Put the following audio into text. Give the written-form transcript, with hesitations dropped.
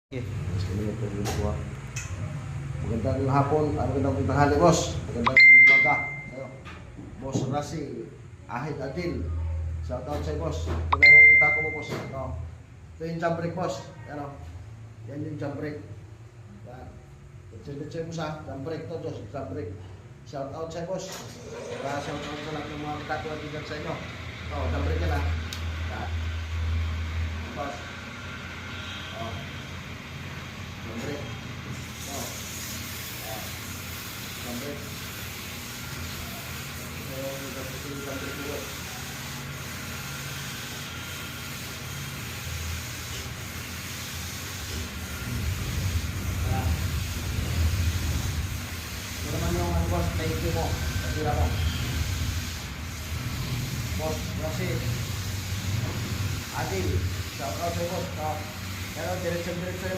Okay. Magandang hapon, magandang tanghali, boss. Magandang umaga. Ayo. Boss Rasi, Ahid Adil. Shout out sa'yo, boss. Ito na yung tako mo, boss. Ito yung jump brake, boss. Ano? Yan yung jump brake. Yan. Ito mo sa jump brake to, boss. Jump brake. Shout out sa'yo, boss. Shout out sa lahat ng mga tako at bigat sa inyo. Jump brake ka na. Yan. Boss. Jump brake. Jump brake. Jump brake dulu. Ito naman yung boss, thank you mo. Kasira mo. Boss, kasi Adil, shout out sa'yo, boss. Pero diretso